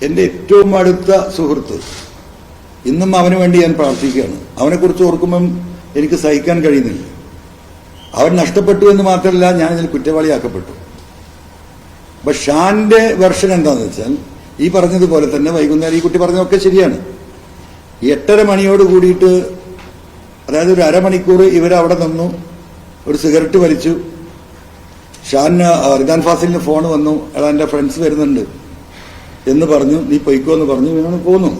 എൻ്റെ ഏറ്റവും അടുത്ത സുഹൃത്ത്. ഇന്നും അവന് വേണ്ടി ഞാൻ പ്രാർത്ഥിക്കുകയാണ്. അവനെക്കുറിച്ച് ഓർക്കുമ്പം എനിക്ക് സഹിക്കാൻ കഴിയുന്നില്ല. അവൻ നഷ്ടപ്പെട്ടു എന്ന് മാത്രമല്ല, ഞാനിതിൽ കുറ്റവാളിയാക്കപ്പെട്ടു. അപ്പൊ ഷാന്റെ വെർഷൻ എന്താണെന്ന് വെച്ചാൽ, ഈ പറഞ്ഞതുപോലെ തന്നെ വൈകുന്നേരം ഈ കുട്ടി പറഞ്ഞതൊക്കെ ശരിയാണ്. 8:30 മണിയോട് കൂടിയിട്ട്, അതായത് ഒരു അരമണിക്കൂർ ഇവരവിടെ നിന്നു, ഒരു സിഗരറ്റ് വലിച്ചു. ഷാന് റിദാൻ ഫാസിലിന് ഫോൺ വന്നു, എടാ എൻ്റെ ഫ്രണ്ട്സ് വരുന്നുണ്ട് എന്ന് പറഞ്ഞു, നീ പൊയ്ക്കോ എന്ന് പറഞ്ഞു. ഇവനാണ് പോന്നു.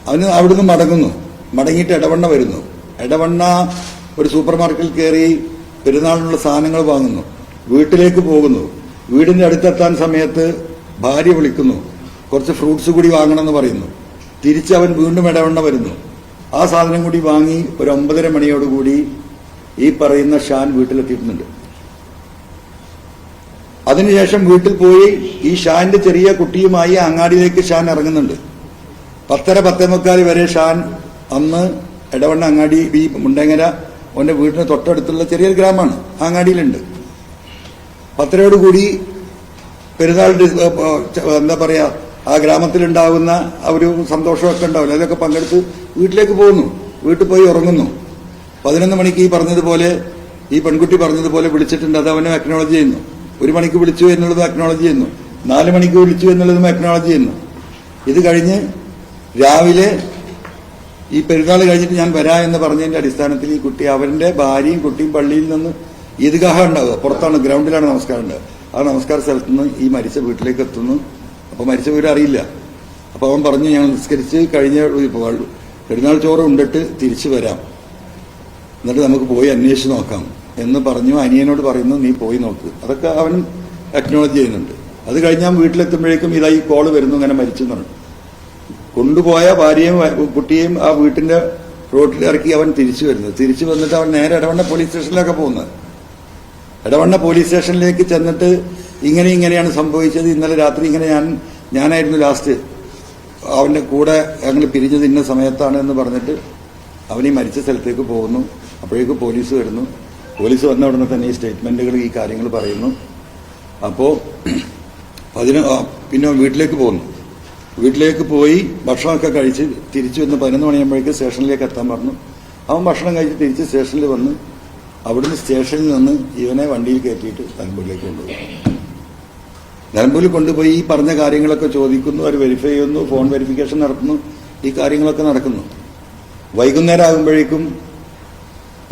അവന് അവിടുന്ന് മടങ്ങിയിട്ട് എടവണ്ണ വരുന്നു. എടവണ്ണ ഒരു സൂപ്പർ മാർക്കറ്റിൽ കയറി പെരുന്നാളിനുള്ള സാധനങ്ങൾ വാങ്ങുന്നു, വീട്ടിലേക്ക് പോകുന്നു. വീടിന്റെ അടുത്തെത്താൻ സമയത്ത് ഭാര്യ വിളിക്കുന്നു, കുറച്ച് ഫ്രൂട്ട്സ് കൂടി വാങ്ങണമെന്ന് പറയുന്നു. തിരിച്ച് അവൻ വീണ്ടും എടവണ്ണ വരുന്നു. ആ സാധനം കൂടി വാങ്ങി ഒരു 9:30 മണിയോടുകൂടി ഈ പറയുന്ന ഷാൻ വീട്ടിലെത്തിയിട്ടുണ്ട്. അതിനുശേഷം വീട്ടിൽ പോയി ഈ ഷാന്റെ ചെറിയ കുട്ടിയുമായി അങ്ങാടിയിലേക്ക് ഷാൻ ഇറങ്ങുന്നുണ്ട്. 10:30-10:45 വരെ ഷാൻ അന്ന് എടവണ്ണ അങ്ങാടി, ഈ മുണ്ടങ്ങര അവന്റെ വീടിന് തൊട്ടടുത്തുള്ള ചെറിയൊരു ഗ്രാമമാണ്, അങ്ങാടിയിലുണ്ട്. 10:30 പെരുന്നാൾ എന്താ പറയാ, ആ ഗ്രാമത്തിലുണ്ടാകുന്ന ഒരു സന്തോഷമൊക്കെ ഉണ്ടാവില്ല, അതൊക്കെ പങ്കെടുത്ത് വീട്ടിലേക്ക് പോകുന്നു. വീട്ടിൽ പോയി ഉറങ്ങുന്നു. 11 മണിക്ക് ഈ പറഞ്ഞതുപോലെ, ഈ പെൺകുട്ടി പറഞ്ഞതുപോലെ വിളിച്ചിട്ടുണ്ട്, അത് അവനെ അക്നോളജ് ചെയ്യുന്നു. 1 മണിക്ക് വിളിച്ചു എന്നുള്ളത് അക്നോളജ് ചെയ്യുന്നു. 4 മണിക്ക് വിളിച്ചു എന്നുള്ളതും അക്നോളജ് ചെയ്യുന്നു. ഇത് കഴിഞ്ഞ് രാവിലെ ഈ പെരുന്നാൾ കഴിഞ്ഞിട്ട് ഞാൻ വരാ എന്ന് പറഞ്ഞതിന്റെ അടിസ്ഥാനത്തിൽ ഈ കുട്ടി, അവന്റെ ഭാര്യയും കുട്ടിയും പള്ളിയിൽ നിന്ന് ഈദ്ഗാഹ ഉണ്ടാവുക, പുറത്താണ്, ഗ്രൗണ്ടിലാണ് നമസ്കാരം ഉണ്ടാവുക. ആ നമസ്കാര സ്ഥലത്ത് നിന്ന് ഈ മരിച്ച വീട്ടിലേക്ക് എത്തുന്നു. അപ്പൊ മരിച്ച വീട് അറിയില്ല. അപ്പൊ അവൻ പറഞ്ഞു, ഞാൻ നിസ്കരിച്ച് കഴിഞ്ഞ പെരുന്നാൾ ചോറ് ഉണ്ടിട്ട് തിരിച്ചു വരാം, എന്നിട്ട് നമുക്ക് പോയി അന്വേഷിച്ച് നോക്കാം എന്ന് പറഞ്ഞു. അനിയനോട് പറയുന്നു, നീ പോയി നോക്ക്. അതൊക്കെ അവൻ അക്നോളജ് ചെയ്യുന്നുണ്ട്. അത് കഴിഞ്ഞ് ഞാൻ വീട്ടിലെത്തുമ്പോഴേക്കും ഇതായി കോള് വരുന്നു, ഇങ്ങനെ മരിച്ചു പറഞ്ഞു. കൊണ്ടുപോയ ഭാര്യയും കുട്ടിയെയും ആ വീട്ടിന്റെ റോഡിൽ ഇറക്കി അവൻ തിരിച്ചു വരുന്നത്. തിരിച്ചു വന്നിട്ട് അവൻ നേരെ എടവണ്ണ പോലീസ് സ്റ്റേഷനിലൊക്കെ പോകുന്നത്. എടവണ്ണ പോലീസ് സ്റ്റേഷനിലേക്ക് ചെന്നിട്ട് ഇങ്ങനെയാണ് സംഭവിച്ചത്, ഇന്നലെ രാത്രി ഇങ്ങനെ ഞാനായിരുന്നു ലാസ്റ്റ് അവന്റെ കൂടെ ഞങ്ങൾ പിരിഞ്ഞത് ഇന്ന സമയത്താണ് എന്ന് പറഞ്ഞിട്ട് അവൻ ഈ മരിച്ച സ്ഥലത്തേക്ക് പോകുന്നു. അപ്പോഴേക്ക് പോലീസ് വരുന്നു. പോലീസ് വന്ന ഉടനെ തന്നെ ഈ സ്റ്റേറ്റ്മെന്റുകൾ, ഈ കാര്യങ്ങൾ പറയുന്നു. അപ്പോ പിന്നെ വീട്ടിലേക്ക് പോകുന്നു. വീട്ടിലേക്ക് പോയി ഭക്ഷണമൊക്കെ കഴിച്ച് തിരിച്ചു വന്ന് 11 മണിയാകുമ്പോഴേക്ക് സ്റ്റേഷനിലേക്ക് എത്താൻ പറഞ്ഞു. അവൻ ഭക്ഷണം കഴിച്ച് തിരിച്ച് സ്റ്റേഷനിൽ വന്ന് അവിടുന്ന് സ്റ്റേഷനിൽ നിന്ന് ഇവനെ വണ്ടിയിൽ കയറ്റിയിട്ട് നിലമ്പൂരിലേക്ക് കൊണ്ടുപോയി. നിലമ്പൂരിൽ കൊണ്ടുപോയി ഈ പറഞ്ഞ കാര്യങ്ങളൊക്കെ ചോദിക്കുന്നു, അവർ വെരിഫൈ ചെയ്യുന്നു, ഫോൺ വെരിഫിക്കേഷൻ നടത്തുന്നു, ഈ കാര്യങ്ങളൊക്കെ നടക്കുന്നു. വൈകുന്നേരം ആകുമ്പോഴേക്കും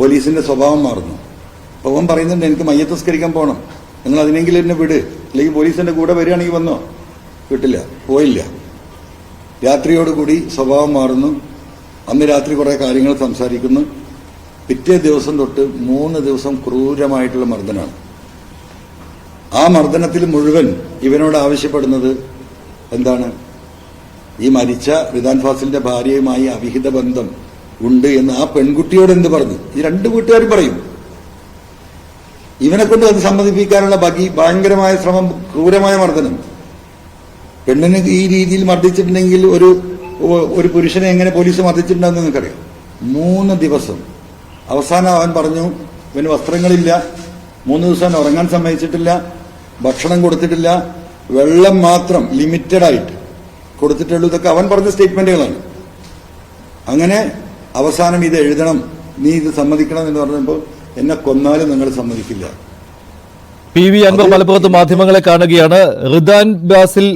പോലീസിന്റെ സ്വഭാവം മാറുന്നു. അപ്പോൾ അവൻ പറയുന്നുണ്ട്, എനിക്ക് മയ്യത്ത് നിസ്കരിക്കാൻ പോകണം, നിങ്ങൾ അതിനെങ്കിലും എന്നെ വിട്, അല്ലെങ്കിൽ പോലീസിന്റെ കൂടെ വരികയാണെങ്കിൽ വന്നോ. വിട്ടില്ല, പോയില്ല. രാത്രിയോടുകൂടി സ്വഭാവം മാറുന്നു. അന്ന് രാത്രി കുറെ കാര്യങ്ങൾ സംസാരിക്കുന്നു. പിറ്റേ ദിവസം തൊട്ട് 3 ദിവസം ക്രൂരമായിട്ടുള്ള മർദ്ദനമാണ്. ആ മർദ്ദനത്തിൽ മുഴുവൻ ഇവനോട് ആവശ്യപ്പെടുന്നത് എന്താണ്? ഈ മരിച്ച റിദാൻ ഫാസിലിന്റെ ഭാര്യയുമായി അവിഹിത ബന്ധം ഉണ്ട് എന്ന് ആ പെൺകുട്ടിയോട് എന്ത് പറഞ്ഞു? ഈ 2 വീട്ടുകാരും പറയും. ഇവനെ കൊണ്ട് അത് സമ്മതിപ്പിക്കാനുള്ള ഭയങ്കരമായ ശ്രമം, ക്രൂരമായ മർദ്ദനം. പെണ്ണിന് ഈ രീതിയിൽ മർദ്ദിച്ചിട്ടുണ്ടെങ്കിൽ ഒരു പുരുഷനെ എങ്ങനെ പോലീസ് മർദ്ദിച്ചിട്ടുണ്ടെന്ന് നിങ്ങൾക്കറിയാം. 3 ദിവസം. അവസാനം അവൻ പറഞ്ഞു, ഇവന് വസ്ത്രങ്ങളില്ല, 3 ദിവസം ഉറങ്ങാൻ സമ്മതിച്ചിട്ടില്ല, ഭക്ഷണം കൊടുത്തിട്ടില്ല, വെള്ളം മാത്രം ലിമിറ്റഡ് ആയിട്ട് കൊടുത്തിട്ടുള്ളൂ. ഇതൊക്കെ അവൻ പറഞ്ഞ സ്റ്റേറ്റ്മെന്റുകളാണ്. അങ്ങനെ അവസാനം ഇത് എഴുതണം, നീ ഇത് സമ്മതിക്കണം എന്ന് പറഞ്ഞപ്പോൾ, എന്നെ കൊന്നാലും നിങ്ങൾ സമ്മതിക്കില്ല. PV അൻവർ മലപ്പുറത്ത് മാധ്യമങ്ങളെ കാണുകയാണ്. റിദാൻ ഫാസിൽ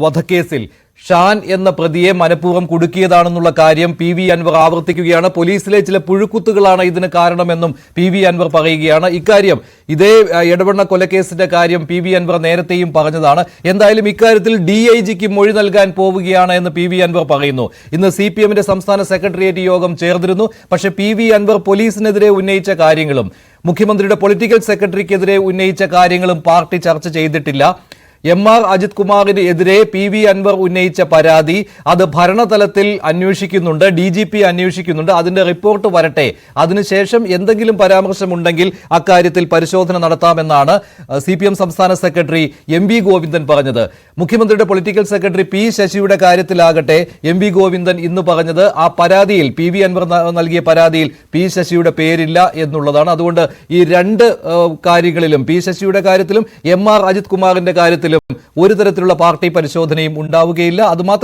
വധക്കേസിൽ ഷാൻ എന്ന പ്രതിയെ മനഃപൂർവ്വം കുടുക്കിയതാണെന്നുള്ള കാര്യം PV അൻവർ ആവർത്തിക്കുകയാണ്. പോലീസിലെ ചില പുഴുക്കുത്തുകളാണ് ഇതിന് കാരണമെന്നും PV അൻവർ പറയുകയാണ്. ഇക്കാര്യം ഇതേ എടവണ്ണ കൊലക്കേസിന്റെ കാര്യം PV അൻവർ നേരത്തെയും പറഞ്ഞതാണ്. എന്തായാലും ഇക്കാര്യത്തിൽ DIGക്ക് മൊഴി നൽകാൻ പോവുകയാണ് എന്ന് PV അൻവർ പറയുന്നു. ഇന്ന് CPMന്റെ സംസ്ഥാന സെക്രട്ടേറിയറ്റ് യോഗം ചേർന്നിരുന്നു. പക്ഷേ PV അൻവർ പോലീസിനെതിരെ ഉന്നയിച്ച കാര്യങ്ങളും മുഖ്യമന്ത്രിയുടെ പൊളിറ്റിക്കൽ സെക്രട്ടറിക്കെതിരെ ഉന്നയിച്ച കാര്യങ്ങളും പാർട്ടി ചർച്ച ചെയ്തിട്ടില്ല. MR അജിത് കുമാറിന് എതിരെ PV അൻവർ ഉന്നയിച്ച പരാതി അത് ഭരണതലത്തിൽ അന്വേഷിക്കുന്നുണ്ട്, DGP അന്വേഷിക്കുന്നുണ്ട്. അതിന്റെ റിപ്പോർട്ട് വരട്ടെ, അതിനുശേഷം എന്തെങ്കിലും പരാമർശമുണ്ടെങ്കിൽ അക്കാര്യത്തിൽ പരിശോധന നടത്താമെന്നാണ് CPM സംസ്ഥാന സെക്രട്ടറി MV ഗോവിന്ദൻ പറഞ്ഞത്. മുഖ്യമന്ത്രിയുടെ പൊളിറ്റിക്കൽ സെക്രട്ടറി P ശശിയുടെ കാര്യത്തിലാകട്ടെ MV ഗോവിന്ദൻ ഇന്ന് പറഞ്ഞത് ആ പരാതിയിൽ, PV അൻവർ നൽകിയ പരാതിയിൽ P ശശിയുടെ പേരില്ല എന്നുള്ളതാണ്. അതുകൊണ്ട് ഈ 2 കാര്യങ്ങളിലും, P ശശിയുടെ കാര്യത്തിലും MR അജിത് കുമാറിന്റെ കാര്യത്തിലും ഒരു തരത്തിലുള്ള പാർട്ടി പരിശോധനയും ഉണ്ടാവുകയില്ല. അതുമാത്രം